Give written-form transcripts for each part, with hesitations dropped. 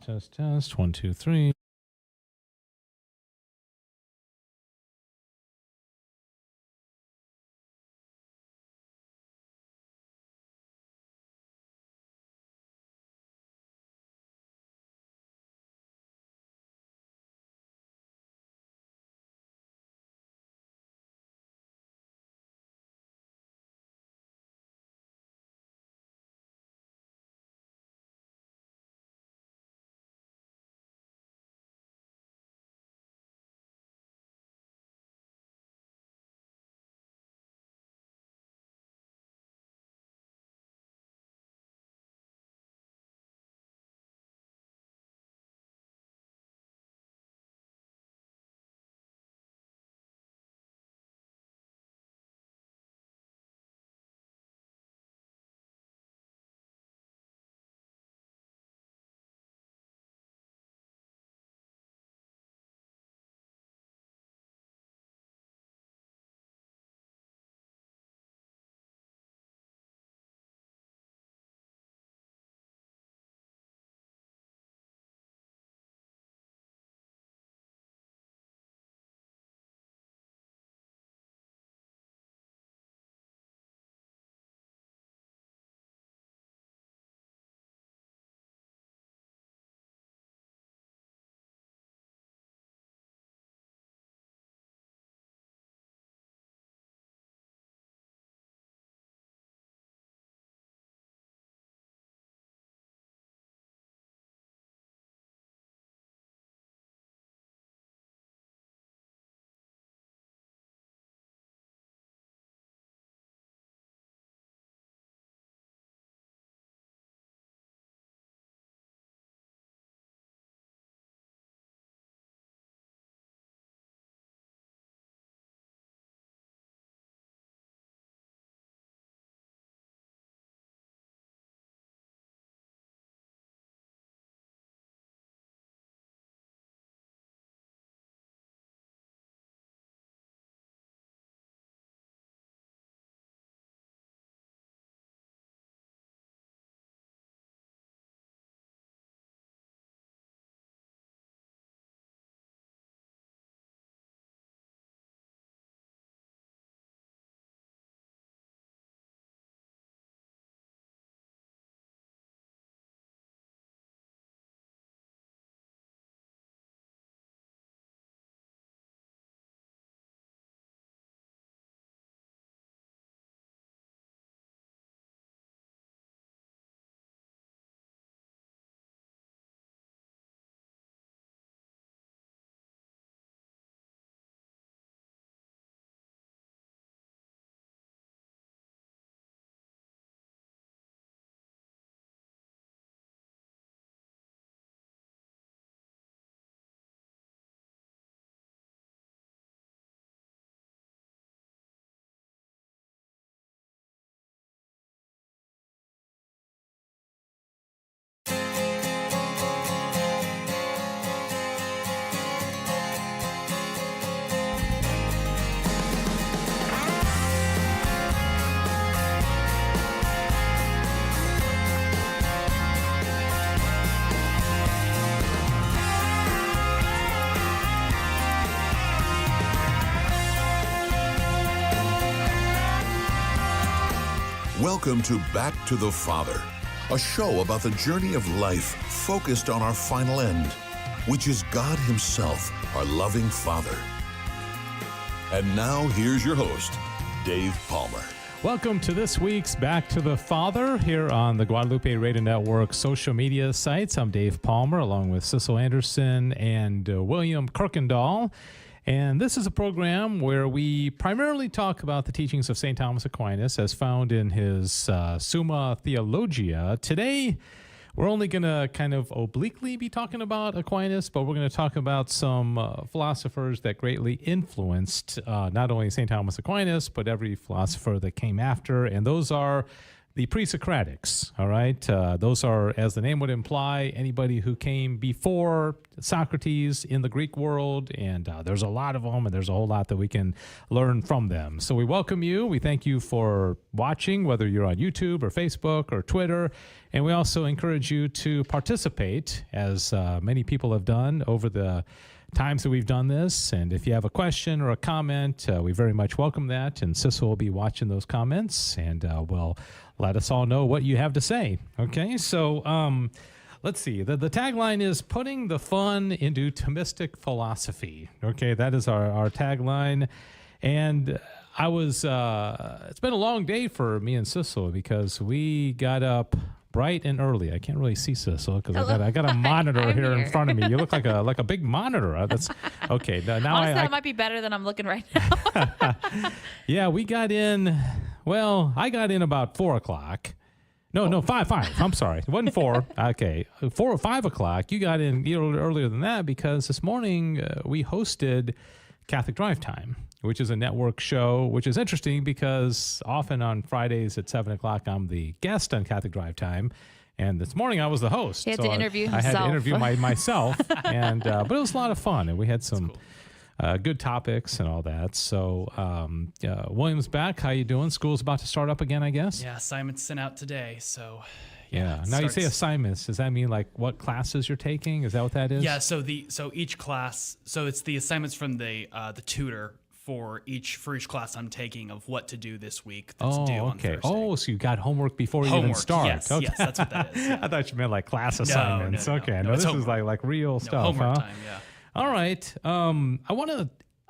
Test. 1, 2, 3. Welcome to Back to the Father, a show about the journey of life focused on our final end, which is God Himself, our loving Father. And now, here's your host, Dave Palmer. Welcome to this week's Back to the Father here on the Guadalupe Radio Network social media sites. I'm Dave Palmer, along with Cecil Anderson and William Kirkendall. And this is a program where we primarily talk about the teachings of St. Thomas Aquinas as found in his Summa Theologia. Today, we're only going to kind of obliquely be talking about Aquinas, but we're going to talk about some philosophers that greatly influenced not only St. Thomas Aquinas, but every philosopher that came after. And those are the Pre-Socratics, all right? Those are, as the name would imply, anybody who came before Socrates in the Greek world, and there's a lot of them, and there's a whole lot that we can learn from them. So we welcome you. We thank you for watching, whether you're on YouTube or Facebook or Twitter, and we also encourage you to participate, as many people have done over the times that we've done this. And if you have a question or a comment, we very much welcome that. And Sissel will be watching those comments and will let us all know what you have to say. Okay, so let's see. The tagline is putting the fun into Thomistic philosophy. Okay, that is our tagline. And I was, it's been a long day for me and Sissel because we got up bright and early. I can't really see Sissel because I got a monitor here in front of me. You look like a big monitor. That's okay. Now honestly, that might be better than I'm looking right now. Yeah, we got in. Well, I got in about 4 o'clock. No, 5. I'm sorry, it wasn't 4. Okay, 4 or 5 o'clock. You got in a little earlier than that because this morning we hosted Catholic Drive Time, which is a network show, which is interesting because often on Fridays at 7 o'clock, I'm the guest on Catholic Drive Time. And this morning I was the host. He had to interview himself. I had to interview myself. And but it was a lot of fun. And we had some good topics and all that. So William's back. How you doing? School's about to start up again, I guess? Yeah, assignments sent out today. So yeah. Now you say assignments. Does that mean like what classes you're taking? Is that what that is? Yeah. So each class. So it's the assignments from the tutor for each class I'm taking of what to do this week. That's due on Thursday. Oh, so you got homework before you even start. Yes, okay. yes, that's what that is. Yeah. I thought you meant like class assignments. No, okay, no, this homework. is like real stuff. Homework huh? time. Yeah. All right.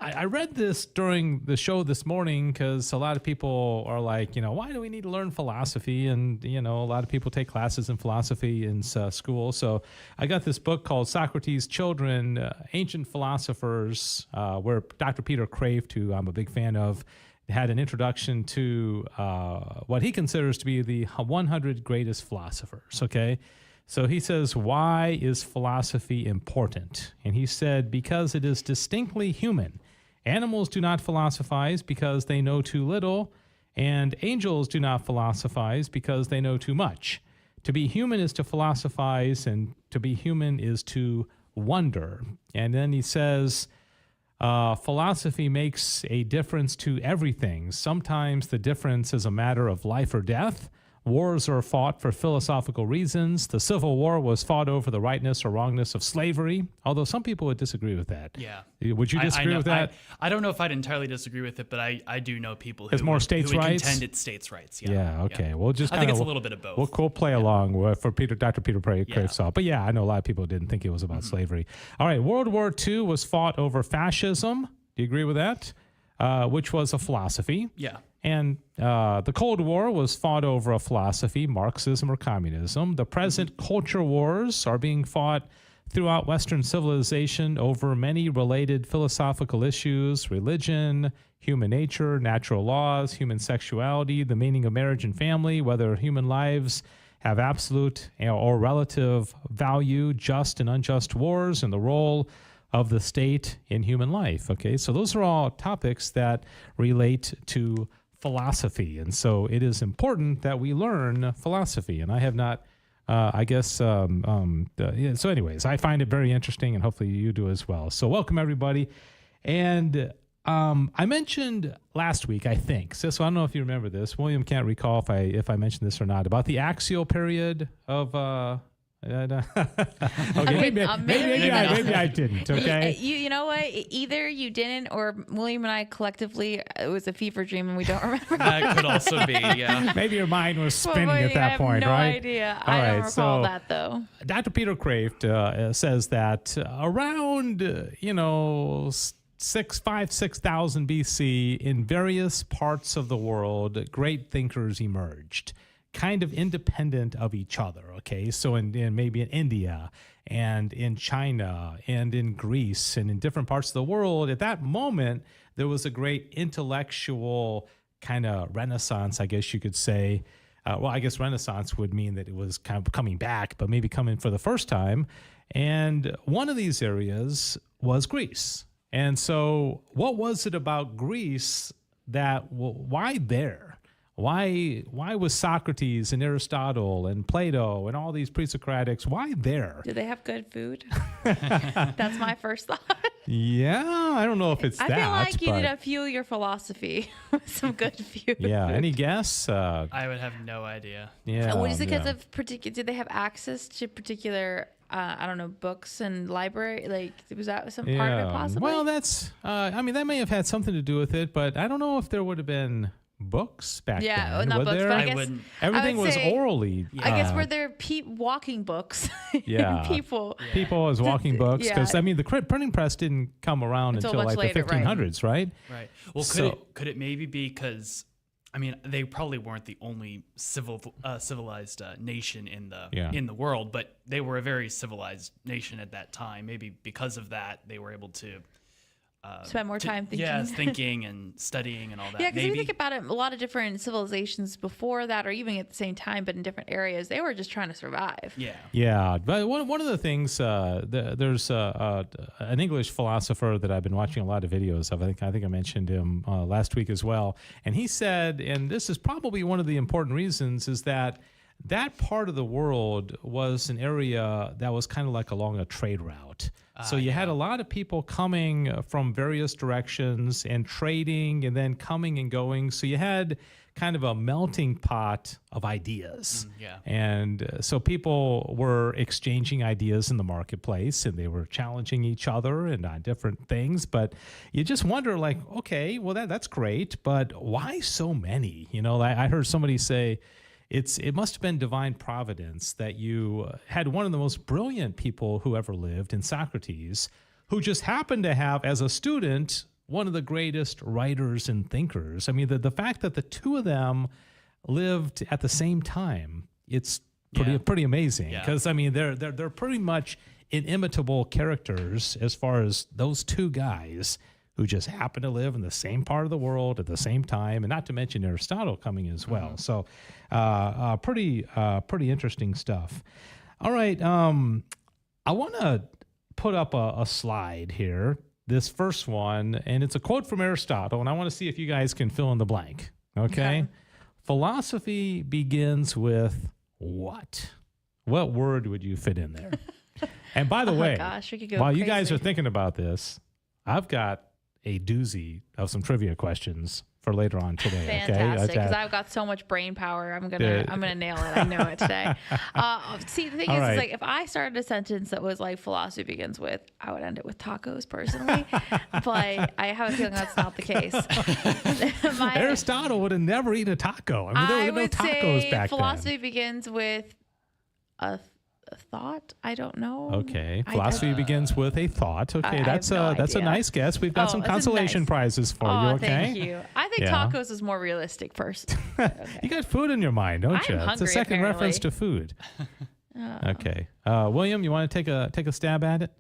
I read this during the show this morning because a lot of people are like, why do we need to learn philosophy? And, a lot of people take classes in philosophy in school. So I got this book called Socrates' Children, Ancient Philosophers, where Dr. Peter Kraft, who I'm a big fan of, had an introduction to what he considers to be the 100 greatest philosophers, okay? So he says, why is philosophy important? And he said, because it is distinctly human. Animals do not philosophize because they know too little, and angels do not philosophize because they know too much. To be human is to philosophize, and to be human is to wonder. And then he says, philosophy makes a difference to everything. Sometimes the difference is a matter of life or death. Wars are fought for philosophical reasons. The Civil War was fought over the rightness or wrongness of slavery, although some people would disagree with that. Yeah. Would you disagree with that? I don't know if I'd entirely disagree with it, but I do know people who it's more states' who would rights? contend it's states' rights. Yeah, okay. Yeah. We'll just I think it's a little bit of both. We'll play along for Dr. Peter Kraft. But yeah, I know a lot of people didn't think it was about slavery. All right, World War II was fought over fascism. Do you agree with that? Which was a philosophy. Yeah. And the Cold War was fought over a philosophy, Marxism or communism. The present culture wars are being fought throughout Western civilization over many related philosophical issues: religion, human nature, natural laws, human sexuality, the meaning of marriage and family, whether human lives have absolute or relative value, just and unjust wars, and the role of the state in human life. Okay, so those are all topics that relate to philosophy, and so it is important that we learn philosophy. And I have not, so anyways, I find it very interesting, and hopefully you do as well. So welcome everybody. And I mentioned last week, I think, so I don't know if you remember this. William can't recall if I mentioned this or not, about the axial period of okay, maybe I didn't. Okay, you know what? Either you didn't, or William and I collectively, it was a fever dream, and we don't remember. That could also be. Yeah. Maybe your mind was spinning at that point, right? I right? have no idea. I don't recall that though. Dr. Peter Kraft says that around 6,000 BC, in various parts of the world, great thinkers emerged, kind of independent of each other, okay? So in maybe in India and in China and in Greece and in different parts of the world, at that moment, there was a great intellectual kind of renaissance, I guess you could say. I guess renaissance would mean that it was kind of coming back, but maybe coming for the first time. And one of these areas was Greece. And so what was it about Greece why there? why was Socrates and Aristotle and Plato and all these pre-Socratics, why there? Do they have good food? That's my first thought. Yeah, I don't know if it's I that. feel like you but need to fuel your philosophy with some good food. yeah, any guess? I would have no idea. Yeah. What is it because yeah. of particular? Did they have access to particular? I don't know, books and library. Like, was that some part of it possibly? Well, that's. I mean, that may have had something to do with it, but I don't know if there would have been books back yeah, then. not would books, there? but I I guess wouldn't. Everything I would was say- orally. I guess were there walking books? Yeah. people. People as walking books, because yeah. I mean, the printing press didn't come around Until until much like later, the 1500s, right? Right. Well, So- could it maybe be because, I mean, they probably weren't the only civilized nation in the world, but they were a very civilized nation at that time. Maybe because of that, they were able to Spend more time thinking. Yes, thinking and studying and all that. Yeah, because if you Maybe. think about it, a lot of different civilizations before that, or even at the same time, but in different areas, they were just trying to survive. Yeah. Yeah, but one of the things there's an English philosopher that I've been watching a lot of videos of. I think I mentioned him last week as well, and he said, and this is probably one of the important reasons, is that part of the world was an area that was kind of like along a trade route. So you had a lot of people coming from various directions and trading and then coming and going. So you had kind of a melting pot of ideas. Yeah. And so people were exchanging ideas in the marketplace and they were challenging each other and on different things. But you just wonder, like, okay, well, that's great, but why so many? You know, I heard somebody say, it must have been divine providence that you had one of the most brilliant people who ever lived in Socrates, who just happened to have, as a student, one of the greatest writers and thinkers. I mean, the fact that the two of them lived at the same time, it's pretty amazing. Because I mean, they're pretty much inimitable characters as far as those two guys who just happen to live in the same part of the world at the same time, and not to mention Aristotle coming as well. So pretty interesting stuff. All right, I want to put up a slide here, this first one, and it's a quote from Aristotle, and I want to see if you guys can fill in the blank, okay? Philosophy begins with what? What word would you fit in there? And by the way, gosh, we could go while you crazy. guys are thinking about this, I've got a doozy of some trivia questions for later on today. Fantastic, because Okay, I've got so much brain power. I'm gonna nail it. I know it today. See, the thing is, right. like, if I started a sentence that was like philosophy begins with, I would end it with tacos personally. But I have a feeling that's not the case. Aristotle would have never eaten a taco. I mean, there I were no would tacos say back philosophy begins with a thought. I don't know. then. Okay, philosophy begins with a thought. Okay, I that's have no that's a idea. nice guess. We've got some that's a consolation nice- prizes for Oh, you. Okay, thank you. I think Yeah. tacos is more realistic first. You got food in your mind, don't I'm you? It's a hungry, second reference to apparently. food. Okay, William, you want to take a stab at it?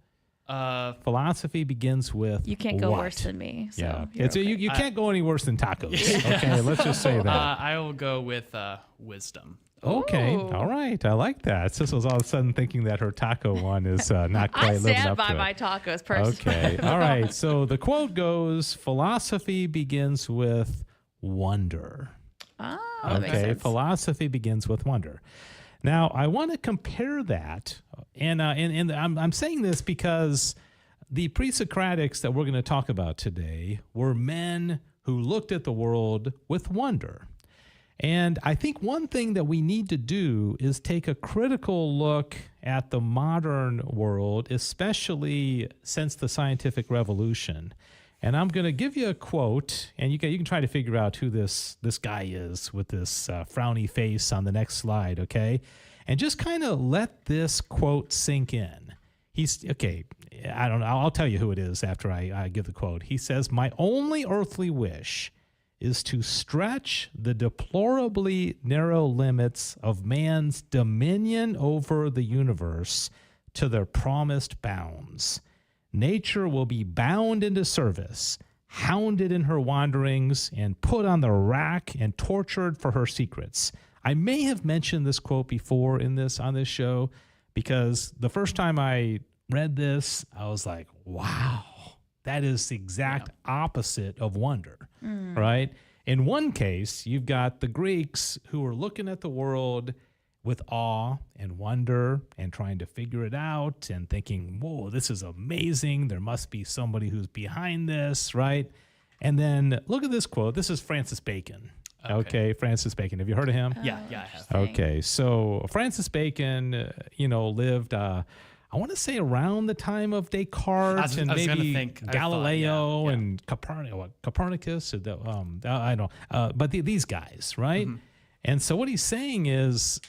Philosophy begins with You can't go what? worse than me. So Yeah, you're it's okay. you can't go any worse than tacos. Okay, let's just say that. I will go with wisdom. Okay, Ooh. all right, I like that. Sissel's all of a sudden thinking that her taco one is not quite I living stand up by to my it. tacos personally. Okay, all right. So the quote goes: "Philosophy begins with wonder." Ah, that makes Okay, sense. philosophy begins with wonder. Now, I want to compare that, and I'm saying this because the Pre-Socratics that we're going to talk about today were men who looked at the world with wonder. And I think one thing that we need to do is take a critical look at the modern world, especially since the scientific revolution. And I'm going to give you a quote, and you can try to figure out who this guy is with this frowny face on the next slide, okay? And just kind of let this quote sink in. He's, okay, I don't know, I'll tell you who it is after I give the quote. He says, "My only earthly wish is to stretch the deplorably narrow limits of man's dominion over the universe to their promised bounds. Nature will be bound into service, hounded in her wanderings, and put on the rack and tortured for her secrets." I may have mentioned this quote before on this show, because the first time I read this, I was like, wow, that is the exact opposite of wonder, right? in one case, you've got the Greeks who are looking at the world with awe and wonder and trying to figure it out and thinking, whoa, this is amazing. There must be somebody who's behind this, right? And then look at this quote. This is Francis Bacon. Okay, Francis Bacon. Have you heard of him? Yeah, I have. Okay, so Francis Bacon, lived, I want to say around the time of Descartes and maybe Galileo and Copernicus. I don't know, but these guys, right? Mm-hmm. And so what he's saying is,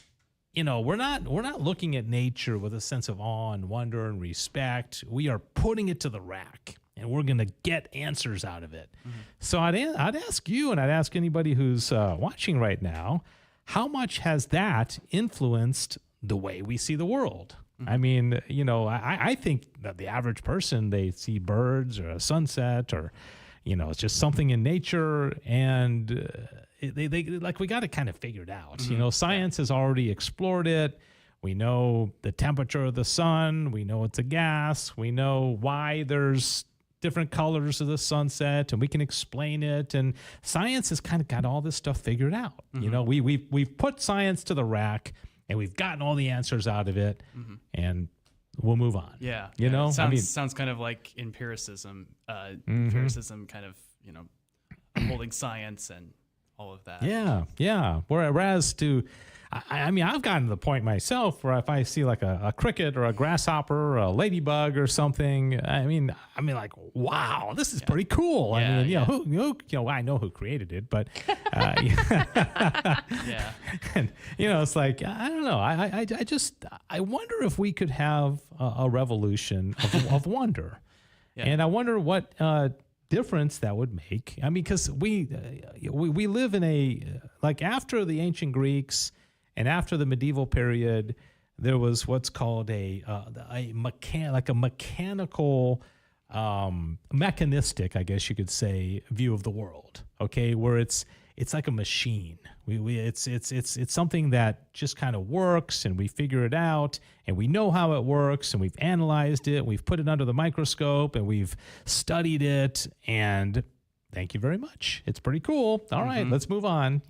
we're not looking at nature with a sense of awe and wonder and respect. We are putting it to the rack, and we're going to get answers out of it. Mm-hmm. So I'd ask you, and I'd ask anybody who's watching right now, how much has that influenced the way we see the world? Mm-hmm. I mean, I think that the average person, they see birds or a sunset or, it's just something in nature, and they we got it kind of figured out. Mm-hmm. Science has already explored it. We know the temperature of the sun. We know it's a gas. We know why there's different colors of the sunset, and we can explain it. And science has kind of got all this stuff figured out. Mm-hmm. We've put science to the rack, and we've gotten all the answers out of it, mm-hmm. and we'll move on. Yeah. It sounds kind of like empiricism. Mm-hmm. Empiricism kind of, upholding science and all of that. Yeah. Whereas I've gotten to the point myself where if I see like a cricket or a grasshopper or a ladybug or something, I mean like, wow, this is pretty cool. Yeah, who I know who created it, but yeah. And it's like, I don't know. I wonder if we could have a revolution of wonder. Yeah. And I wonder what difference that would make. I mean, because we live in like after the ancient Greeks and after the medieval period, there was what's called a mechanical, mechanistic, I guess you could say, view of the world. Okay, where it's like a machine. It's something that just kind of works, and we figure it out, and we know how it works, and we've analyzed it, we've put it under the microscope, and we've studied it, and thank you very much. It's pretty cool. All right, let's move on.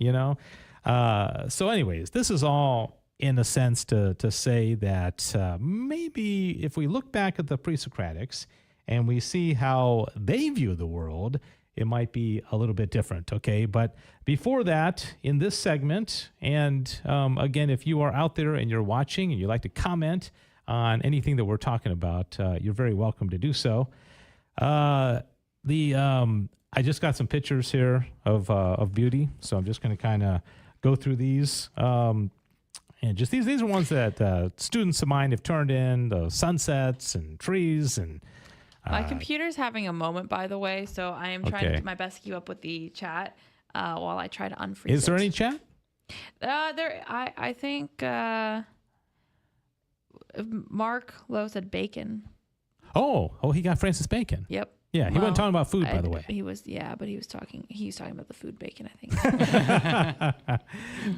So anyways, this is all in a sense to say that maybe if we look back at the Pre-Socratics and we see how they view the world, it might be a little bit different, okay? But before that, in this segment, and again, if you are out there and you're watching and you'd like to comment on anything that we're talking about, you're very welcome to do so. I just got some pictures here of beauty, so I'm just going to kind of go through these. And just these are ones that students of mine have turned in, the sunsets and trees and... My computer's having a moment, by the way, so I am trying my best to keep up with the chat while I try to unfreeze it. Is there any chat? I think Mark Lowe said bacon. Oh, he got Francis Bacon. Yep. Yeah, he wasn't talking about food, by the way. He was talking about the food bacon, I think.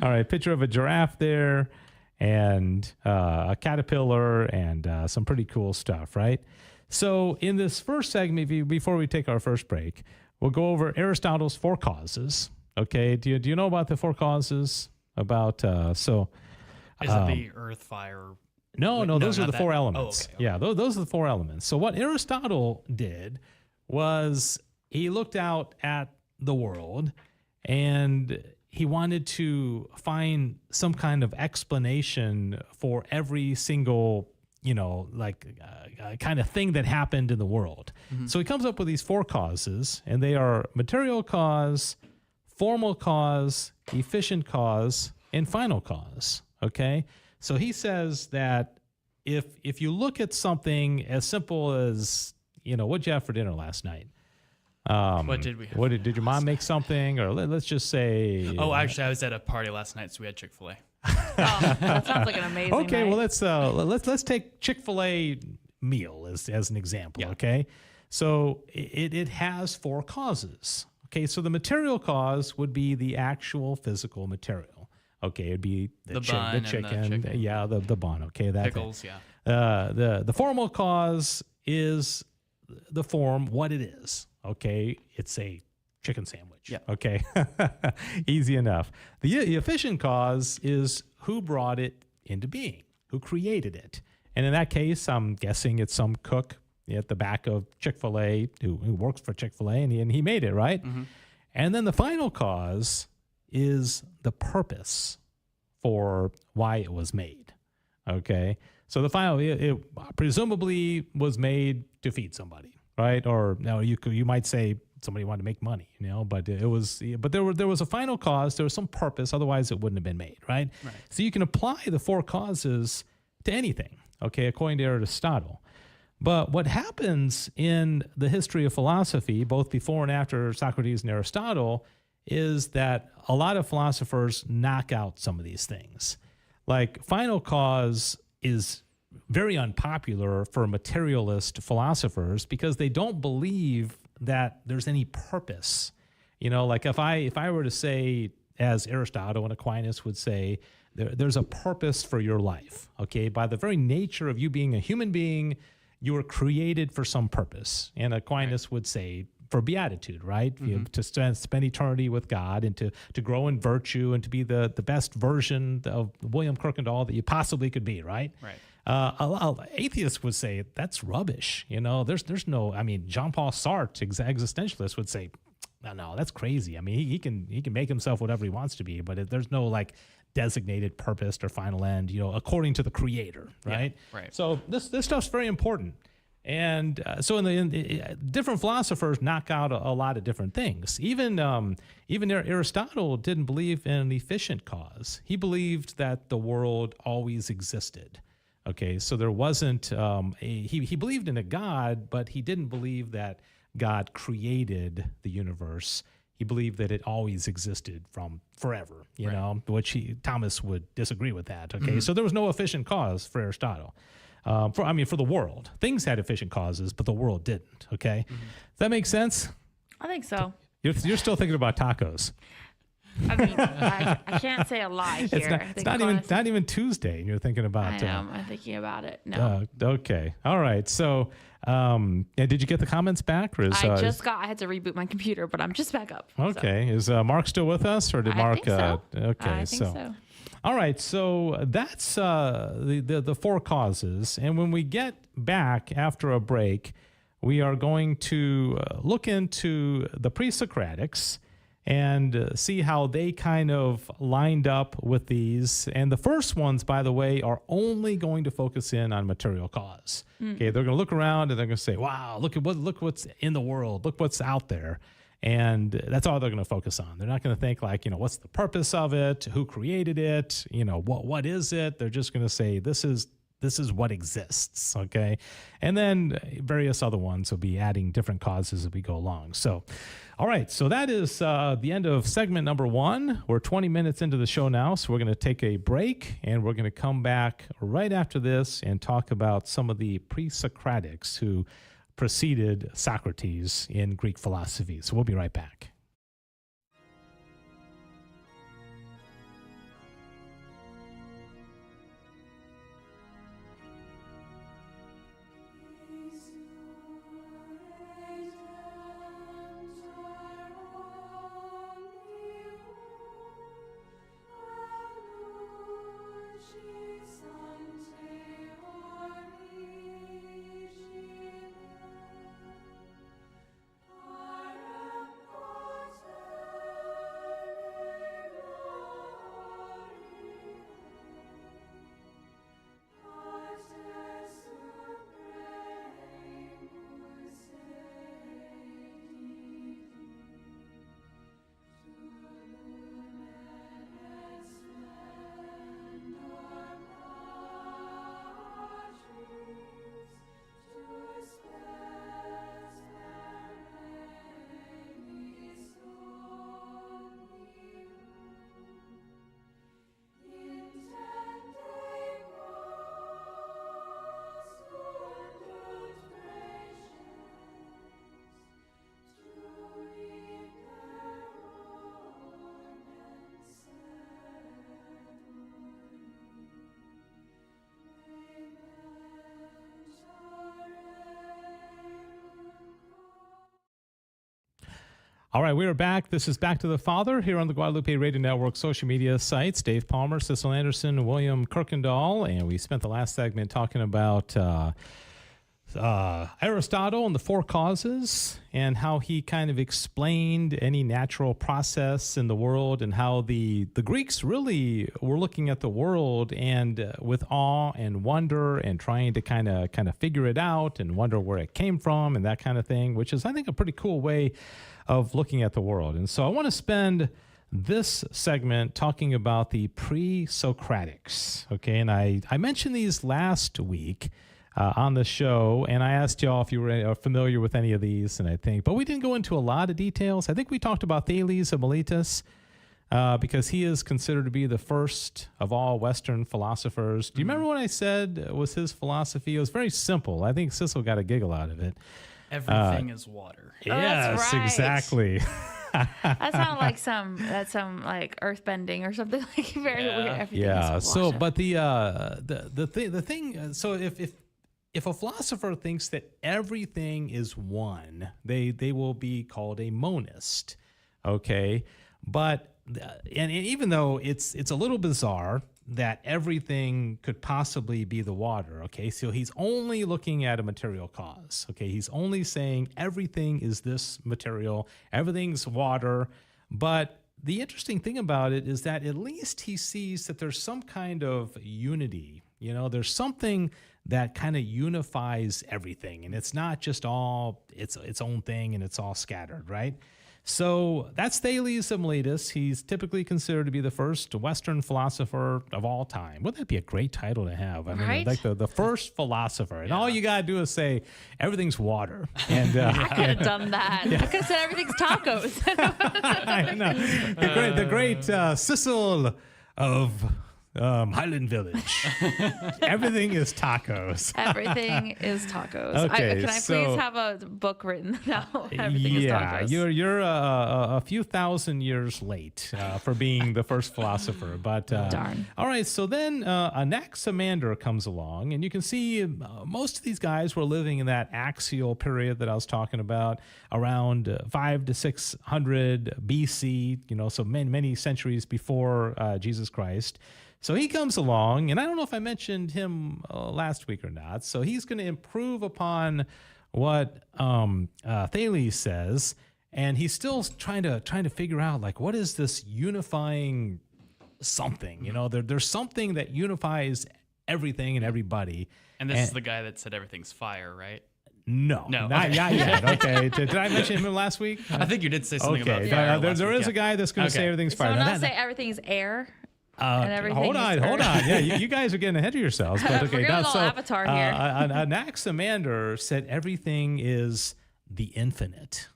All right, picture of a giraffe there, and a caterpillar, and some pretty cool stuff, right? So in this first segment, before we take our first break, we'll go over Aristotle's four causes. Okay, do you know about the four causes? About is it the earth, fire? No, those are the four elements. Oh, okay. Yeah, those are the four elements. So what Aristotle did was he looked out at the world and he wanted to find some kind of explanation for every single kind of thing that happened in the world. Mm-hmm. So he comes up with these four causes, and they are material cause, formal cause, efficient cause, and final cause. Okay? So he says that if you look at something as simple as, what'd you have for dinner last night? What did we have? Did your mom make something? Or let's just say... Oh, actually, I was at a party last night, so we had Chick-fil-A. That sounds like an amazing Okay, night. well let's take Chick-fil-A meal as an example. Yeah. Okay, so it has four causes. Okay, so the material cause would be the actual physical material. Okay, it'd be the chicken. Yeah, the bun. Okay, that pickles. thing. Yeah. The formal cause is the form, what it is. Okay, it's a chicken sandwich. Yeah. Okay. Easy enough. The efficient cause is who brought it into being, who created it. And in that case, I'm guessing it's some cook at the back of Chick-fil-A who works for Chick-fil-A, and he made it, right? Mm-hmm. And then the final cause is the purpose for why it was made. Okay. So the final, it presumably was made to feed somebody, right? Or no, you might say somebody wanted to make money, but there was a final cause. There was some purpose. Otherwise, it wouldn't have been made, right? So you can apply the four causes to anything, okay, according to Aristotle. But what happens in the history of philosophy, both before and after Socrates and Aristotle, is that a lot of philosophers knock out some of these things. Like final cause is very unpopular for materialist philosophers because they don't believe that there's any purpose. Like if I were to say, as Aristotle and Aquinas would say, there's a purpose for your life, okay? By the very nature of you being a human being, you were created for some purpose. And Aquinas would say for beatitude, right? Mm-hmm. To spend eternity with God and to grow in virtue and to be the best version of William Kirkendall that you possibly could be, right? Right. Atheists would say that's rubbish. There's no, Jean-Paul Sartre, existentialist, would say, no, that's crazy. He can make himself whatever he wants to be, but there's no designated purpose or final end, according to the creator, right? Yeah, right. So this stuff's very important. And so in different philosophers knock out a lot of different things. Even Aristotle didn't believe in an efficient cause. He believed that the world always existed. Okay, so there wasn't he believed in a God, but he didn't believe that God created the universe. He believed that it always existed from forever, which Thomas would disagree with that. Okay, so there was no efficient cause for Aristotle. For the world, things had efficient causes, but the world didn't. Okay, does that make sense? I think so. You're still thinking about tacos. I can't say a lie here. It's not even Tuesday, and you're thinking about. I know. I'm thinking about it. No. Okay. All right. So, did you get the comments back? Or I had to reboot my computer, but I'm just back up. Okay. So. Is Mark still with us, or did Mark? I think so. Okay. I think so. All right. So that's the four causes, and when we get back after a break, we are going to look into the Pre-Socratics and see how they kind of lined up with these. And the first ones, by the way, are only going to focus in on material cause. Okay, they're going to look around and they're going to say, wow, look what's in the world. Look what's out there. And that's all they're going to focus on. They're not going to think what's the purpose of it? Who created it? What is it? They're just going to say, this is what exists, okay? And then various other ones will be adding different causes as we go along. So, all right, so that is the end of segment number 1. We're 20 minutes into the show now, so we're going to take a break, and we're going to come back right after this and talk about some of the Pre-Socratics who preceded Socrates in Greek philosophy. So we'll be right back. All right, we are back. This is Back to the Father here on the Guadalupe Radio Network social media sites. Dave Palmer, Cecil Anderson, William Kirkendall, and we spent the last segment talking about Aristotle and the four causes and how he kind of explained any natural process in the world and how the Greeks really were looking at the world and with awe and wonder and trying to kind of figure it out and wonder where it came from and that kind of thing, which is, I think, a pretty cool way of looking at the world. And so I want to spend this segment talking about the Pre-Socratics. Okay, and I mentioned these last week on the show, and I asked y'all if you were familiar with any of these, and but we didn't go into a lot of details. I think we talked about Thales of Miletus because he is considered to be the first of all Western philosophers. Do you remember what I said was his philosophy? It was very simple. I think Cecil got a giggle out of it. Everything is water. Yes, that's right. Exactly. That sounds like some like earthbending or something like very weird. Everything is So, water. but the thing. So if a philosopher thinks that everything is one, they will be called a monist. Okay, but and even though it's a little bizarre that everything could possibly be the water. Okay, so he's only looking at a material cause. Okay, he's only saying everything is this material, everything's water. But the interesting thing about it is that at least he sees that there's some kind of unity. You know, there's something that kind of unifies everything, and it's not just all its own thing and it's all scattered, right? So that's Thales of Miletus. He's typically considered to be the first Western philosopher of all time. Wouldn't that be a great title to have? I mean, right? like the first philosopher. And all you got to do is say, everything's water. And I could have done that. I could have said everything's tacos. I know. The great Cecil of Highland Village. Everything is tacos. Everything is tacos. Okay, can I please have a book written now? Everything is tacos. You're a few thousand years late for being the first philosopher. But Darn. All right, so then Anaximander comes along, and you can see most of these guys were living in that axial period that I was talking about, around 500 to 600 BC. You know, so many centuries before Jesus Christ. So he comes along, and I don't know if I mentioned him last week or not. So he's going to improve upon what Thales says, and he's still trying to figure out, like, what is this unifying something? You know, there's something that unifies everything and everybody. And this is the guy that said everything's fire, right? No, not yet. Okay, did I mention him last week? I think you did say something about Okay, fire. there is a guy that's going to say everything's fire. Someone Now else say everything's air. Hold on. Yeah, you guys are getting ahead of yourselves. But okay, We're going all Avatar here. Anaximander said everything is the infinite.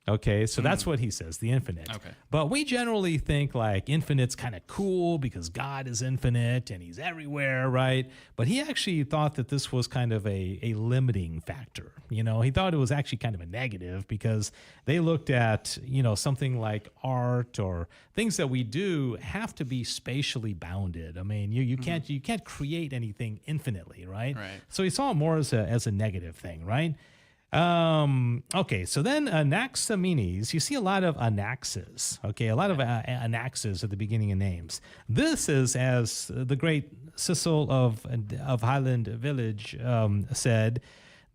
Okay, so that's what he says, the infinite. Okay. But we generally think like infinite's kind of cool because God is infinite and he's everywhere, right? But he actually thought that this was kind of a limiting factor. You know, he thought it was actually kind of a negative because they looked at, you know, something like art or things that we do have to be spatially bounded. I mean, you can't create anything infinitely, right? Right. So he saw it more as a negative thing, right? Okay, so then Anaximenes, you see a lot of anaxes, okay, a lot of anaxes at the beginning of names. This is, as the great Cecil of Highland Village said,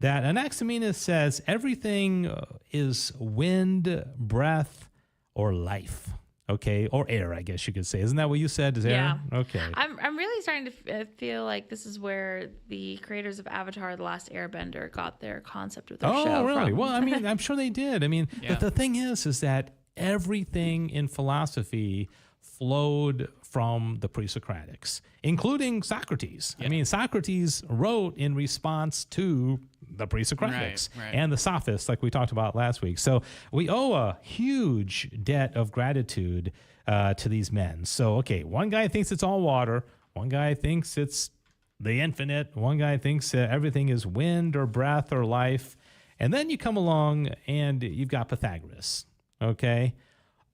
that Anaximenes says everything is wind, breath, or life. Okay, or air, I guess you could say. Isn't that what you said? Is Yeah. air? Okay. I'm really starting to feel like this is where the creators of Avatar: The Last Airbender got their concept with their show. Oh, really? From. Well, I mean, I'm sure they did. I mean, Yeah. the thing is that everything in philosophy flowed from the Pre-Socratics, including Socrates. Yeah. I mean, Socrates wrote in response to the Pre-Socratics Right. and the Sophists, like we talked about last week. So we owe a huge debt of gratitude to these men. So, okay, one guy thinks it's all water. One guy thinks it's the infinite. One guy thinks everything is wind or breath or life. And then you come along and you've got Pythagoras, okay?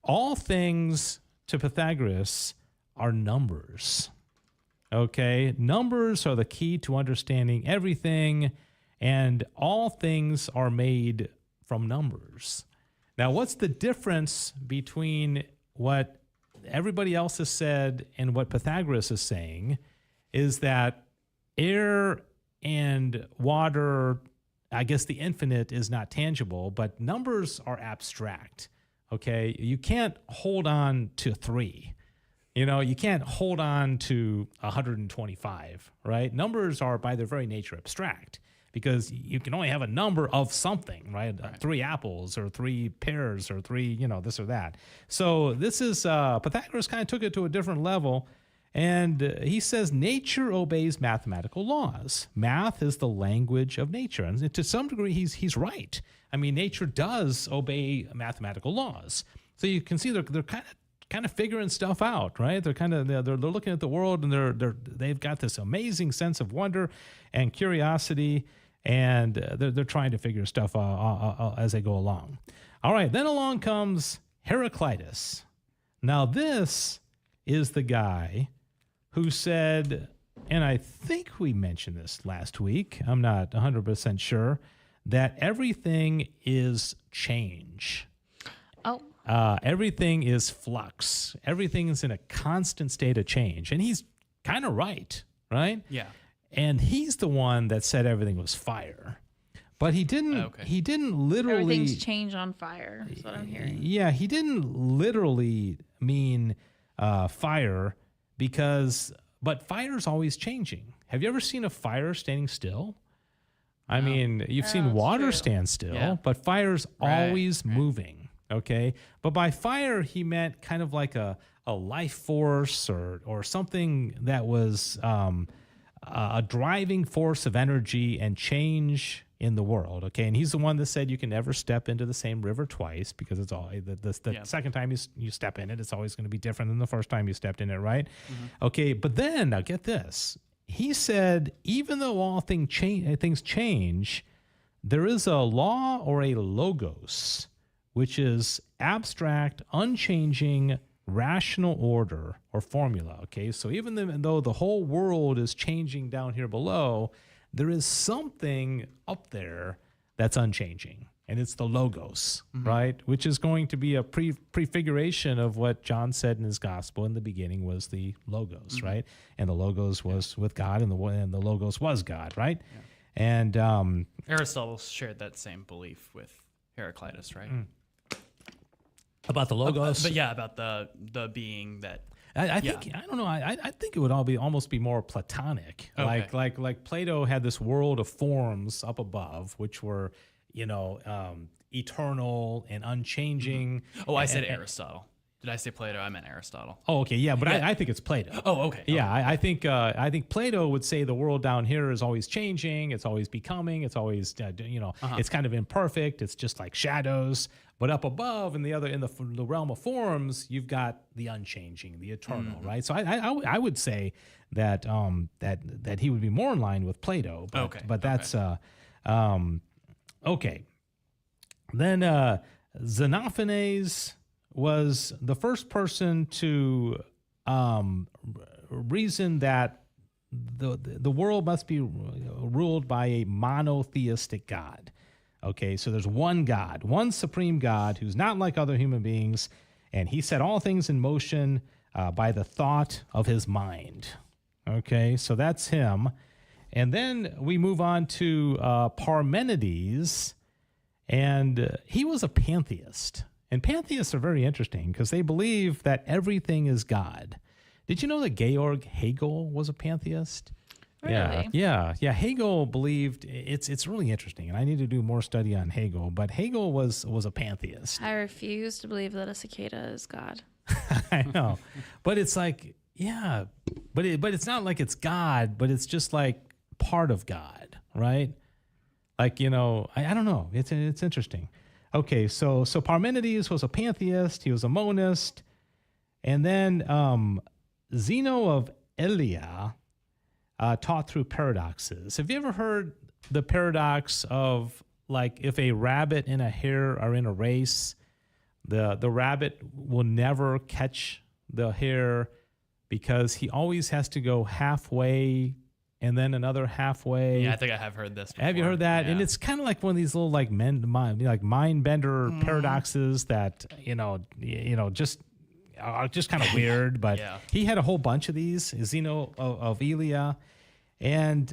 All things to Pythagoras are numbers, okay? Numbers are the key to understanding everything, and all things are made from numbers. Now, what's the difference between what everybody else has said and what Pythagoras is saying is that air and water, I guess the infinite is not tangible, but numbers are abstract. Okay, you can't hold on to 3. You can't hold on to 125, right? Numbers are by their very nature abstract because you can only have a number of something, right? 3 apples or 3 pears or 3, this or that. So this is, Pythagoras kind of took it to a different level. And he says nature obeys mathematical laws. Math is the language of nature. And to some degree, he's right. I mean, nature does obey mathematical laws. So you can see they're kind of figuring stuff out, right? They're looking at the world and they've got this amazing sense of wonder and curiosity, and they're trying to figure stuff out as they go along. All right, then along comes Heraclitus. Now this is the guy who said, and I think we mentioned this last week, I'm not 100% sure, that everything is change. Oh. Everything is flux. Everything is in a constant state of change. And he's kind of right? Yeah. And he's the one that said everything was fire. But he didn't literally... Everything's change on fire, is what I'm hearing. Yeah, he didn't literally mean fire but fire's always changing. Have you ever seen a fire standing still? I mean, you've seen water stand still, but fire's always moving, okay? But by fire, he meant kind of like a life force or something that was a driving force of energy and change in the world, okay? And he's the one that said you can never step into the same river twice because it's all the second time you step in it, it's always going to be different than the first time you stepped in it, right? Mm-hmm. Okay, but then, now get this. He said, even though all things change, there is a law or a logos, which is abstract, unchanging, rational order or formula, okay? So even though the whole world is changing down here below, there is something up there that's unchanging, and it's the logos, right? Which is going to be a prefiguration of what John said in his gospel in the beginning was the logos, right? And the logos was with God, and the logos was God, right? Yeah. And Aristotle shared that same belief with Heraclitus, right? About the logos, but yeah, about the being that. I think I don't know. I think it would almost be more Platonic. Okay. Like Plato had this world of forms up above, which were eternal and unchanging. Oh, I said Aristotle. Did I say Plato? I meant Aristotle. Oh, okay, yeah, but I think it's Plato. Oh, okay. Yeah, I think Plato would say the world down here is always changing, it's always becoming, it's always it's kind of imperfect. It's just like shadows. But up above, in the realm of forms, you've got the unchanging, the eternal, right? So I would say that that he would be more in line with Plato. But that's okay. Then Xenophanes was the first person to reason that the world must be ruled by a monotheistic God. Okay, so there's one God, one supreme God who's not like other human beings, and he set all things in motion by the thought of his mind. Okay, so that's him. And then we move on to Parmenides, and he was a pantheist. And pantheists are very interesting because they believe that everything is God. Did you know that Georg Hegel was a pantheist? Really? Yeah. Hegel believed it's really interesting, and I need to do more study on Hegel. But Hegel was a pantheist. I refuse to believe that a cicada is God. I know, but it's like but it's not like it's God, but it's just like part of God, right? Like I don't know. It's interesting. Okay, so Parmenides was a pantheist. He was a monist, and then Zeno of Elea taught through paradoxes. Have you ever heard the paradox of, like, if a rabbit and a hare are in a race, the rabbit will never catch the hare because he always has to go halfway and then another halfway. Yeah, I think I have heard this before. Have you heard that? Yeah. And it's kind of like one of these little like mind bender paradoxes that just are just kind of weird. But he had a whole bunch of these. Zeno of Elia, and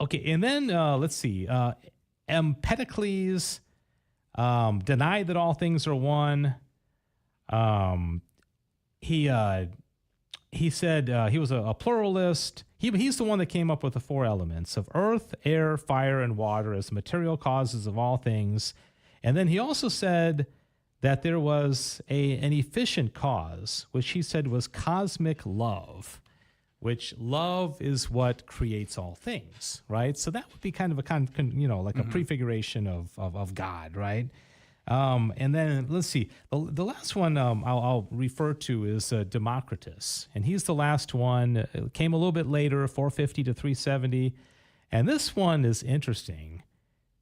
okay, and then let's see, Empedocles denied that all things are one. He said he was a pluralist. He's the one that came up with the four elements of earth, air, fire, and water as material causes of all things. And then he also said that there was an efficient cause, which he said was cosmic love, which love is what creates all things, right? So that would be kind of a prefiguration of God, right? And then let's see, the last one I'll refer to is Democritus, and he's the last one. It came a little bit later, 450 to 370, and this one is interesting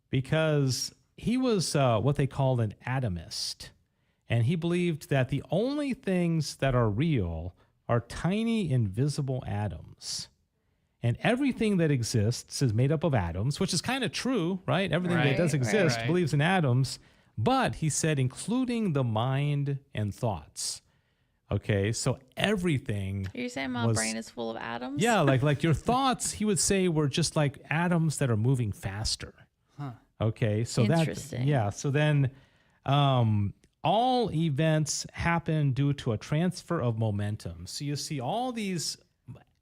because he was what they called an atomist, and he believed that the only things that are real are tiny invisible atoms. And everything that exists is made up of atoms, which is kind of true, right? Everything that does exist believes in atoms. But he said, including the mind and thoughts. Okay, so everything. Are you saying my brain is full of atoms? Yeah, like your thoughts, he would say, were just like atoms that are moving faster. Huh. Okay, so interesting. So then all events happen due to a transfer of momentum. So you see all these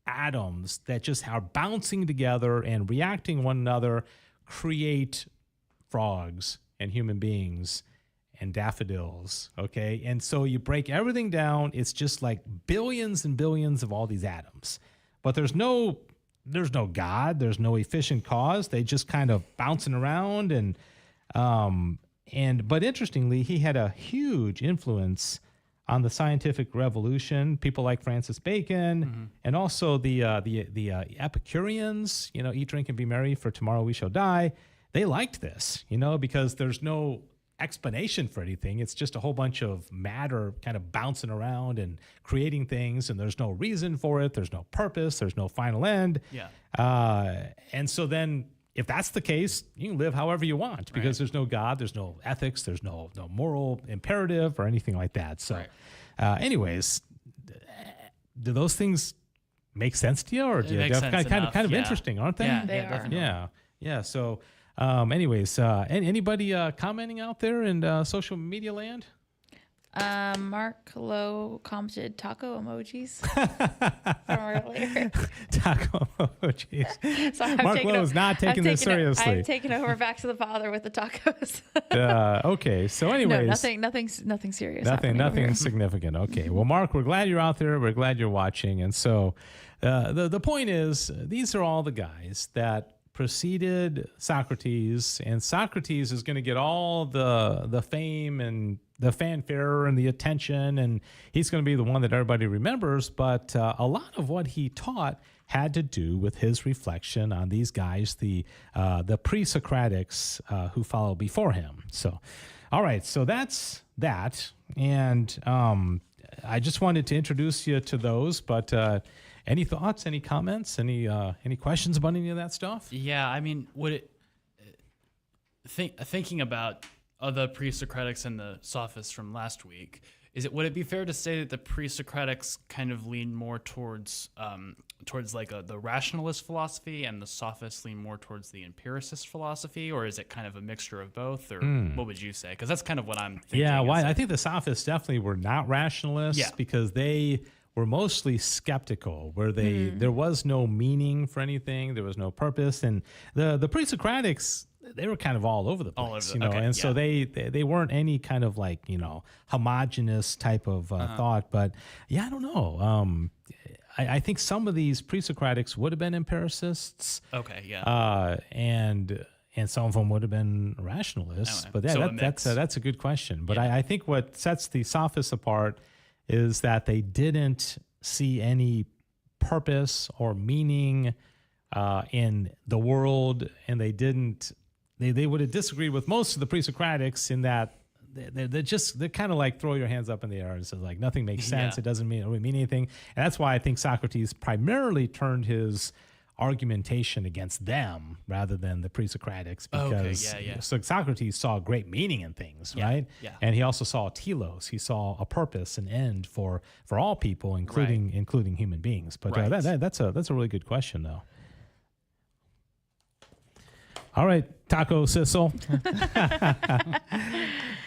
atoms that just are bouncing together and reacting one another create frogs and human beings and daffodils, okay? And so you break everything down, it's just like billions and billions of all these atoms. But there's no God, there's no efficient cause. They just kind of bouncing around but interestingly, he had a huge influence on the scientific revolution. People like Francis Bacon and also the Epicureans, eat, drink, and be merry, for tomorrow we shall die. They liked this, because there's no explanation for anything. It's just a whole bunch of matter kind of bouncing around and creating things, and there's no reason for it. There's no purpose. There's no final end. Yeah. And so then if that's the case, you can live however you want because there's no God, there's no ethics, there's no moral imperative or anything like that. So anyways, do those things make sense to you? Or do you kind of interesting, aren't they? Yeah, they are. Definitely. Yeah. So anyways, anybody commenting out there in social media land? Mark Lowe commented taco emojis from earlier. Taco emojis. Sorry, Mark Lowe is not taking this seriously. I've taken over Back to the Father with the tacos. Okay, so anyways. No, nothing serious. Nothing significant. Okay, well, Mark, we're glad you're out there. We're glad you're watching. And so the point is, these are all the guys that preceded Socrates, and Socrates is going to get all the fame and the fanfare and the attention, and he's going to be the one that everybody remembers. But a lot of what he taught had to do with his reflection on these guys, the Pre-Socratics who followed before him. So, all right, so that's that, and I just wanted to introduce you to those, but. Any thoughts? Any comments? Any questions about any of that stuff? Yeah, I mean, would it thinking about the Pre-Socratics and the Sophists from last week? Would it be fair to say that the Pre-Socratics kind of lean more towards like the rationalist philosophy, and the Sophists lean more towards the empiricist philosophy, or is it kind of a mixture of both? Or what would you say? Because that's kind of what I'm thinking. Yeah, I think the Sophists definitely were not rationalists because they were mostly skeptical, where there was no meaning for anything, there was no purpose, and the Pre-Socratics, they were kind of all over the place, so they weren't any kind of like homogenous type of thought. But I don't know. I think some of these Pre-Socratics would have been empiricists. Okay, yeah. And some of them would have been rationalists. But that's a good question. But I think what sets the Sophists apart is that they didn't see any purpose or meaning in the world, and they would have disagreed with most of the Pre-Socratics in that they're kind of like throw your hands up in the air and say like nothing makes sense. It doesn't mean anything. And that's why I think Socrates primarily turned his argumentation against them rather than the Pre-Socratics, because so Socrates saw great meaning in things, right? Yeah. And he also saw telos. He saw a purpose, an end for all people, including human beings. But that's a really good question, though. All right, Taco Sissel.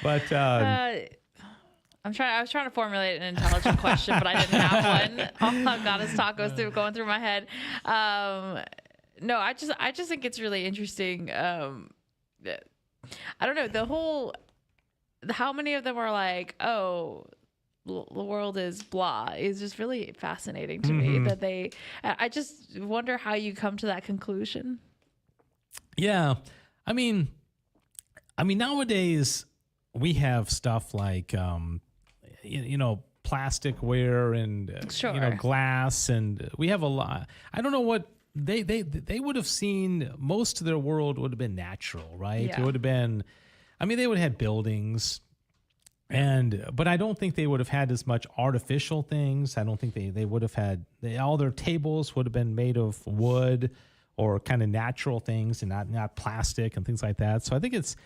But I was trying to formulate an intelligent question, but I didn't have one. All I've got is tacos going through my head. No, I just think it's really interesting. I don't know, how many of them are like, oh, the world is blah, is just really fascinating to me that I just wonder how you come to that conclusion. Yeah. I mean, nowadays we have stuff like, plasticware and glass, and we have a lot. I don't know what they would have seen. Most of their world would have been natural, right? Yeah. It would have been. I mean, they would have had buildings, but I don't think they would have had as much artificial things. I don't think they would have had all their tables would have been made of wood or kind of natural things and not plastic and things like that. So I think it's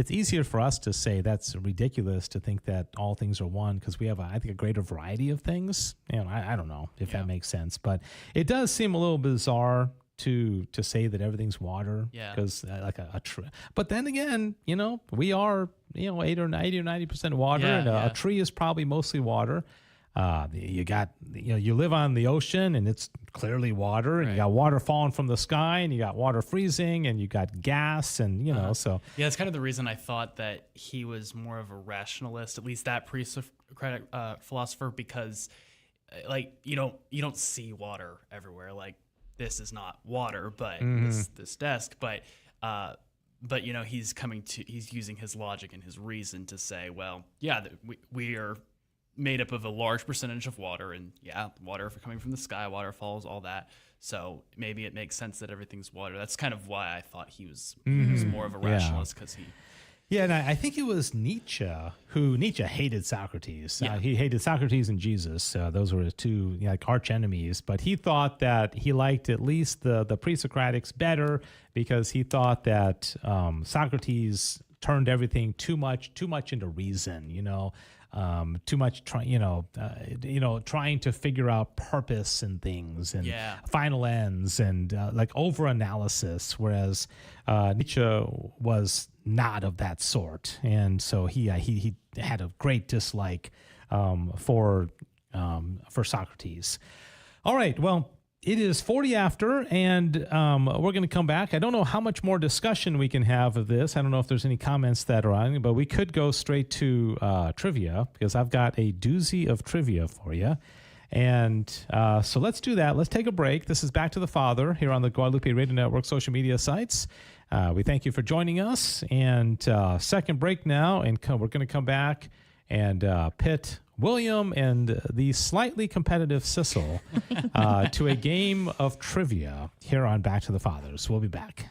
easier for us to say that's ridiculous to think that all things are one, because we have, I think, a greater variety of things. I don't know if that makes sense, but it does seem a little bizarre to say that everything's water, because like a tree. But then again, we are 80 or 90% water, and a tree is probably mostly water. You live on the ocean and it's clearly water, and you got water falling from the sky, and you got water freezing, and you got gas, and so. Yeah, it's kind of the reason I thought that he was more of a rationalist, at least that pre-Socratic philosopher, because like you don't see water everywhere. Like, this is not water, but this desk, but he's using his logic and his reason to say, well, we are made up of a large percentage of water, and water coming from the sky, waterfalls, all that. So maybe it makes sense that everything's water. That's kind of why I thought he was more of a rationalist, because he. Yeah, and I think it was Nietzsche hated Socrates. Yeah. He hated Socrates and Jesus. Those were his two arch enemies. But he thought that he liked at least the Pre-Socratics better, because he thought that Socrates turned everything too much into reason. Too much trying to figure out purpose and things and final ends and like over analysis, whereas Nietzsche was not of that sort, and so he had a great dislike for Socrates. All right, well, it is 40 after, and we're going to come back. I don't know how much more discussion we can have of this. I don't know if there's any comments that are on, but we could go straight to trivia, because I've got a doozy of trivia for you. And so let's do that. Let's take a break. This is Back to the Father here on the Guadalupe Radio Network social media sites. We thank you for joining us. And second break now, and we're going to come back and pit William and the slightly competitive Sissel to a game of trivia here on Back to the Fathers. We'll be back.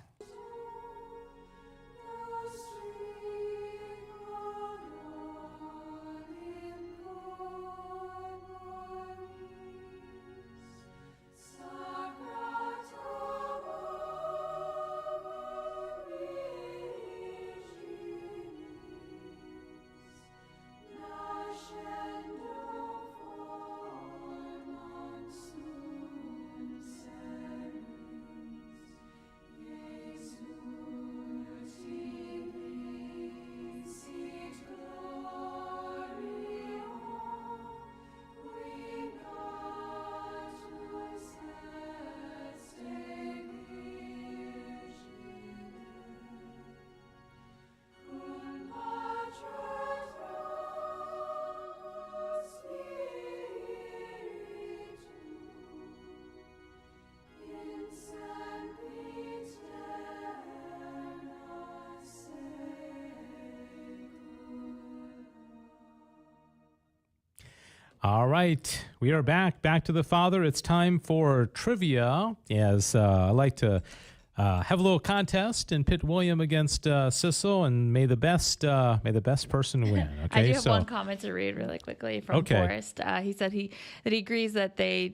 All right, we are back to the Father. It's time for trivia. As I like to have a little contest and pit William against Sissel, and may the best person win. Okay, I do have one comment to read really quickly from Forrest. He said he agrees that the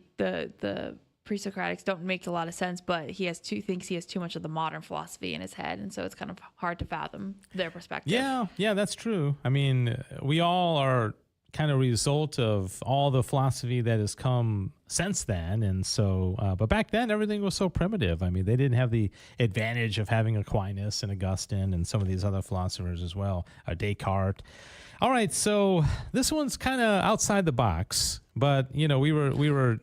Pre-Socratics don't make a lot of sense, but thinks he has too much of the modern philosophy in his head, and so it's kind of hard to fathom their perspective. Yeah, that's true. I mean, we all are kind of a result of all the philosophy that has come since then, and so but back then everything was so primitive. I mean, they didn't have the advantage of having Aquinas and Augustine and some of these other philosophers as well, Descartes. All right, so this one's kind of outside the box, but we're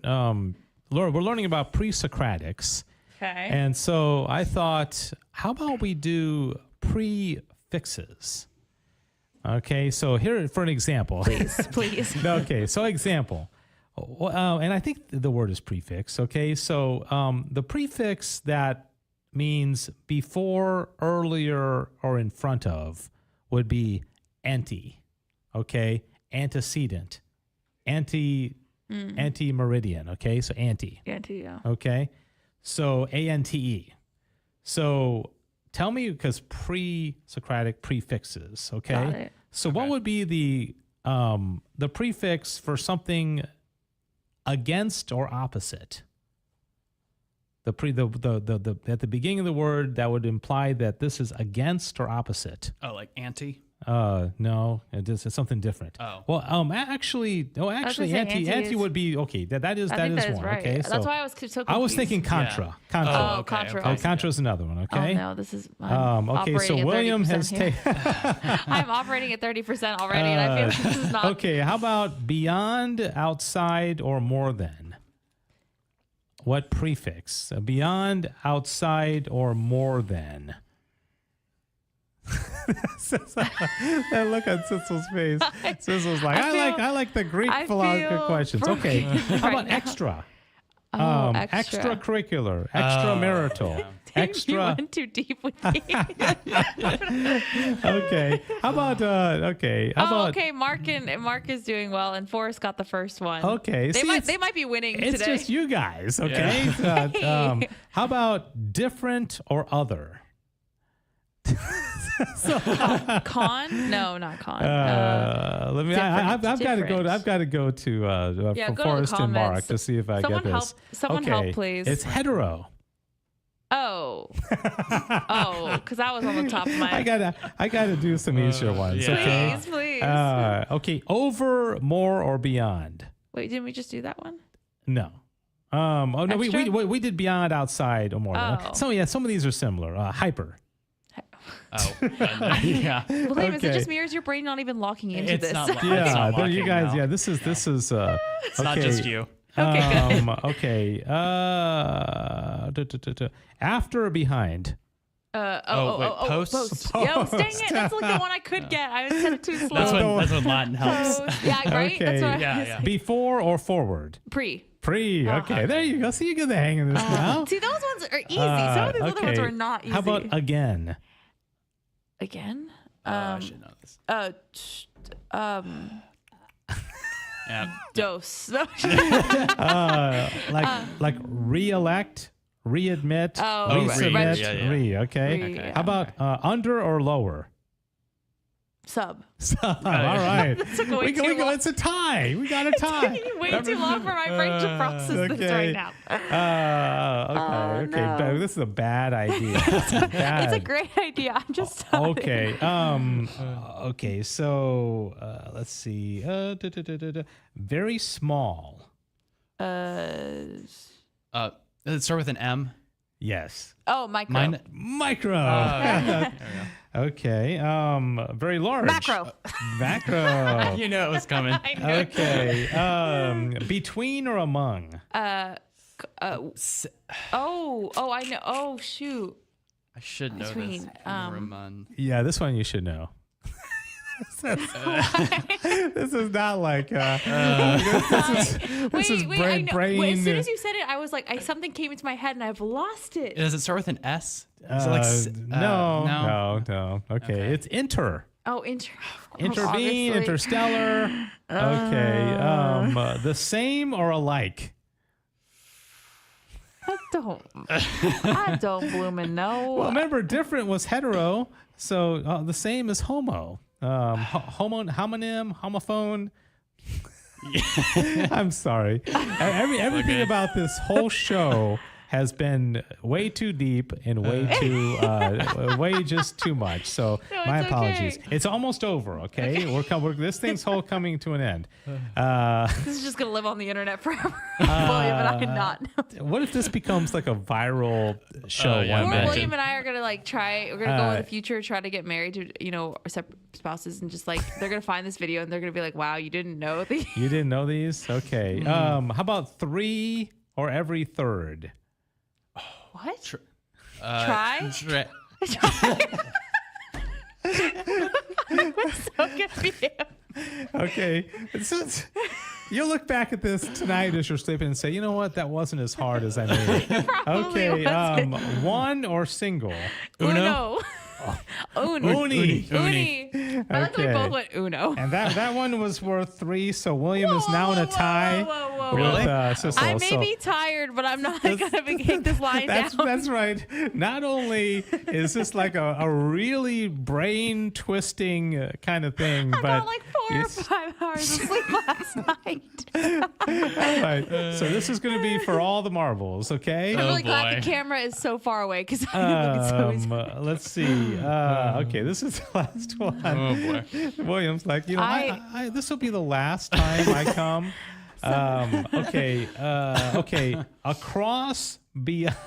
learning about Pre-Socratics. Okay. And so I thought, how about we do prefixes? Okay, so here for an example. Please. Okay, so example. And I think the word is prefix. Okay, so the prefix that means before, earlier, or in front of would be ante. Okay, antecedent, anti-meridian, okay? So anti. Anti, yeah. Okay? So ante. So tell me, because pre-Socratic prefixes, okay? Got it. So what would be the prefix for something against or opposite? At the beginning of the word, that would imply that this is against or opposite. Oh, like anti? No, it's something different. Oh. Well, actually, anti would be okay. That is one. Right. Okay, so That's why I was so confused. I was thinking contra. Yeah. Contra. Oh, okay, contra. okay. Contra is another one. Okay. Oh no, this is. Okay, operating so at William 30% has here. taken. I'm operating at 30% already, and I feel like this is not. Okay, how about beyond, outside, or more than? What prefix? Beyond, outside, or more than? That look on Sissel's face. Sissel's like, I like the Greek philosophy questions. Okay, how about extra? Extra. Extracurricular, extramarital, You extra. went too deep with me. Okay, how about Okay. Mark is doing well, and Forrest got the first one. Okay, they see, might be winning It's today. just you guys. Okay, how about different or other? Con? No, not con. Let me. I've got to go. different. I've got to go to go to the Forrest and Mark comments. to see if I get this. Someone help, please. It's hetero. Oh, because that was on the top of my. I gotta do some easier ones. yeah. Okay. Please. Okay. Over, more, or beyond. Wait, didn't we just do that one? No. Oh no. Extra? We did beyond, outside, or more. Oh. So yeah, some of these are similar. Hyper. Oh, yeah. Believe it, Okay. it just mirrors your brain not even locking into It's this. not lo- Yeah, It's not there you walking guys. now. Yeah, this is. It's not just you. Okay, good. Okay. After or behind? Posts? Yo, dang it! That's like the one I could get. I said it too slow. That's when Latin helps. Yeah, right. Okay. That's what Yeah. Before or forward? Pre. Pre. Okay, there you go. See, you get the hang of this now. See, those ones are easy. Some of these other ones okay. are not easy. How about again? Again? I should know this. Yeah. Dose. Like re-elect, readmit, resubmit, right. Yeah. okay. Re, yeah. How about under or lower? Sub. All right. took way we too long. It's a tie. We got a tie. Taking way too long for my brain to process this right now. Okay. no. This is a bad idea. It's a great idea. I'm just Okay. Okay. So let's see. Very small. Does it start with an M? Yes. Oh, micro. Micro. Okay. Very large. Macro. Macro. You know it was coming. I know. Okay. Between or among? I know. Oh, shoot. I should know Between, this. Ramon. Yeah, this one you should know. This is not like this is Wait, I know. brain. Wait, as soon as you said it, I was like, something came into my head and I've lost it. Does it start with an S? Is it like no. Okay, it's inter. Oh, Intervene, obviously. interstellar. Okay. The same or alike? I don't bloomin' know. Well, remember, different was hetero, so the same as homo. Homonym, homophone. I'm sorry. Everything about this whole show has been way too deep and way just too much. So No, my it's apologies. okay. It's almost over. Okay, this thing's whole coming to an end. This is just gonna live on the internet forever. William and I not. What if this becomes like a viral show? yeah, one Or day? William and I are gonna we're gonna go in the future, try to get married to, our separate spouses, and just they're gonna find this video and they're gonna be like, wow, you didn't know these? You didn't know these? Okay. How about 3 or every third? What? Try? I'm so confused. Okay. You'll look back at this tonight as you're sleeping and say, you know what? That wasn't as hard as I made it. Probably Okay. wasn't. 1 or single? Uno. Uni. Uni. I like that we Okay. both went Uno. And that one was worth 3, so William is now in a tie. Whoa. With, Sissel. I may So be tired, but I'm not gonna take this line down. that's right. Not only is this like a really brain twisting kind of thing, I but got like 4 or 5 hours of sleep last night. right. So this is going to be for all the marbles, okay? I'm really glad boy. the camera is so far away because I'm looking so easy. Let's see. Okay, this is the last one. Oh boy. William's like, I this will be the last time I come. Okay. Across,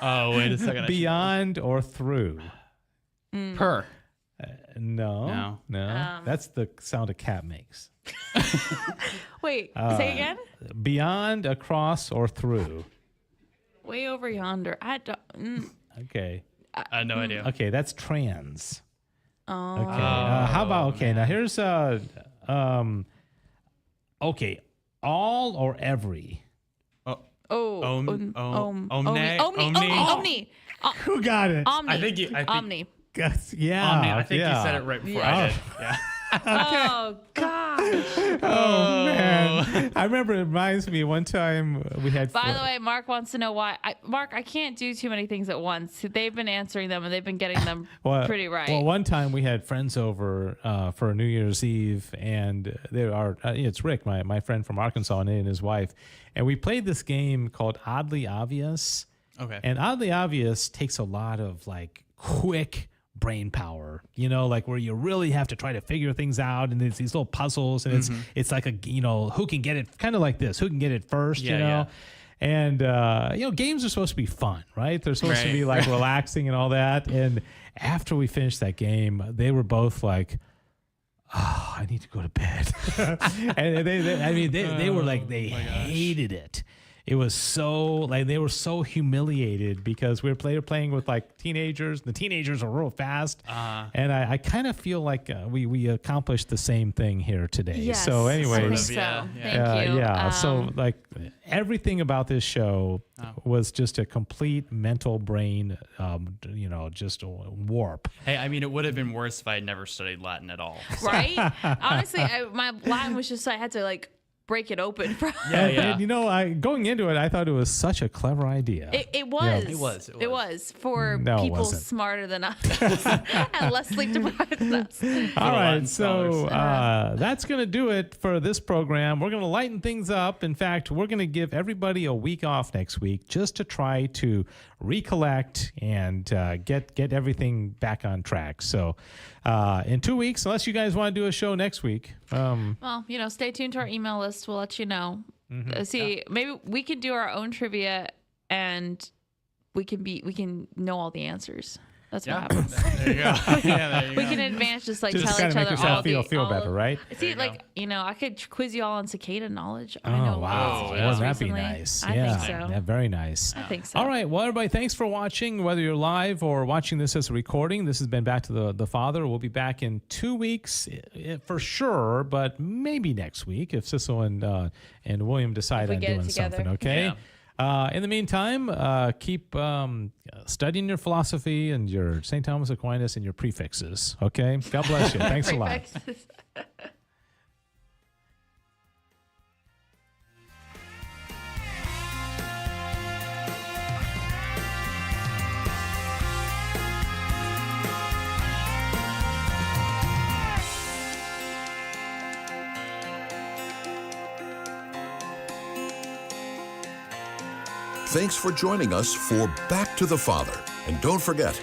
Oh, wait a second. beyond, or through. Per. No. That's the sound a cat makes. Wait, say again? Beyond, across, or through. Way over yonder. I don't. Okay. I had no idea. Okay, that's trans. Oh. Okay. How about now here's okay, all or every. Omni. Who got it? Omni. I think Omni. Yeah. Omni. I think yeah. you said it right before I did. Yeah. Oh gosh. Oh man. I remember it reminds me one time we had By the way, Mark wants to know why. Mark, I can't do too many things at once. They've been answering them and they've been getting them pretty right. Well, one time we had friends over for New Year's Eve, and there are it's Rick, my friend from Arkansas, and his wife, and we played this game called Oddly Obvious. Okay. And Oddly Obvious takes a lot of quick brain power, like where you really have to try to figure things out, and it's these little puzzles, and it's like who can get it, kind of like this, who can get it first, Yeah. And games are supposed to be fun, right? They're supposed to be relaxing and all that. And after we finished that game, they were both like, oh, I need to go to bed. And they were like, they hated it. It was so they were so humiliated because we were playing with teenagers. And the teenagers are real fast, and I kind of feel like we accomplished the same thing here today. Yes, So, I think anyways, so. Yeah. Thank you. yeah. So everything about this show was just a complete mental brain, just a warp. Hey, I mean, it would have been worse if I had never studied Latin at all. Right? Honestly, my Latin was just I had to break it open. And going into it, I thought it was such a clever idea. It was. Yeah. It was for No, it people wasn't. smarter than us and less sleep deprived than us. All right, Latin so scholars. that's going to do it for this program. We're going to lighten things up. In fact, we're going to give everybody a week off next week just to try to recollect and get everything back on track. So in 2 weeks, unless you guys want to do a show next week. Well, stay tuned to our email list. We'll let you know. Maybe we can do our own trivia and we can know all the answers. That's what happens. There you go. Yeah, there you We go. can advance just Just tell kind each of make other yourself all feel all better, of- right? See, There you go. I could quiz you all on cicada knowledge. Oh, I know. wow. lots of Wouldn't that be recently. nice? I yeah. think so. Yeah, very nice. I think so. All right. Well, everybody, thanks for watching. Whether you're live or watching this as a recording, this has been Back to the Father. We'll be back in 2 weeks for sure, but maybe next week if Sissel and William decide we on get it doing together. something. Okay. Yeah. In the meantime, keep studying your philosophy and your St. Thomas Aquinas and your prefixes. Okay. God bless you. Thanks a lot. Prefixes. Thanks for joining us for Back to the Father. And don't forget,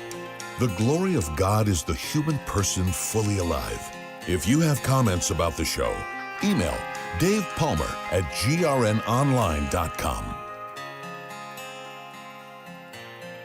the glory of God is the human person fully alive. If you have comments about the show, email Dave Palmer at grnonline.com.